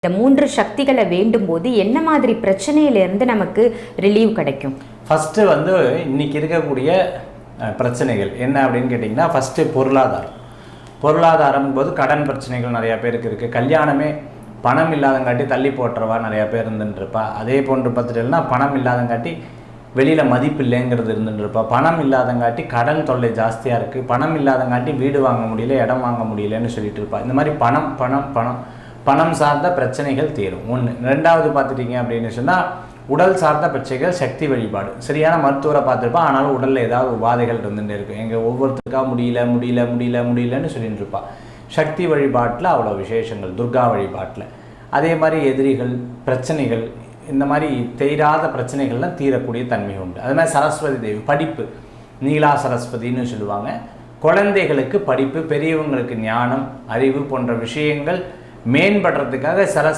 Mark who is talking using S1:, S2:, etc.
S1: இந்த 3 சக்திகளை வேண்டும் போது என்ன மாதிரி பிரச்சனையிலிருந்து நமக்கு ரிலீவ் கிடைக்கும்?
S2: ஃபஸ்ட்டு வந்து இன்றைக்கி இருக்கக்கூடிய பிரச்சனைகள் என்ன அப்படின்னு கேட்டிங்கன்னா, ஃபஸ்ட்டு பொருளாதாரம் போது கடன் பிரச்சனைகள் நிறையா பேருக்கு இருக்குது. கல்யாணமே பணம் இல்லாதங்காட்டி தள்ளி போட்டுறவா நிறையா பேர் இருந்துட்டுருப்பா. அதே போன்று பார்த்துட்டேன்னா பணம் இல்லாதங்காட்டி வெளியில் மதிப்பு இல்லைங்கிறது இருந்துட்டுருப்பா. பணம் இல்லாதங்காட்டி கடன் தொல்லை ஜாஸ்தியாக இருக்குது. பணம் இல்லாதங்காட்டி வீடு வாங்க முடியல, இடம் வாங்க முடியலன்னு சொல்லிட்டு இருப்பா. இந்த மாதிரி பணம் சார்ந்த பிரச்சனைகள் தீரும். ஒன்று. ரெண்டாவது பார்த்துட்டிங்க அப்படின்னு சொன்னால் உடல் சார்ந்த பிரச்சனைகள், சக்தி வழிபாடு. சரியான மருத்துவரை பார்த்துருப்பா, ஆனாலும் உடலில் ஏதாவது உபாதைகள் இருந்துகிட்டே இருக்கும். எங்கள் ஒவ்வொருத்தருக்காக முடியலன்னு சொல்லிட்டு இருப்பா. சக்தி வழிபாட்டில் அவ்வளோ விசேஷங்கள், துர்கா வழிபாட்டில். அதே மாதிரி எதிரிகள், பிரச்சனைகள், இந்த மாதிரி தீராத பிரச்சனைகள்லாம் தீரக்கூடிய தன்மை உண்டு. அது மாதிரி சரஸ்வதி தேவி, படிப்பு, நீலா சரஸ்வதினு சொல்லுவாங்க. குழந்தைகளுக்கு படிப்பு, பெரியவங்களுக்கு ஞானம், அறிவு போன்ற விஷயங்கள் மேம்படுறதுக்காக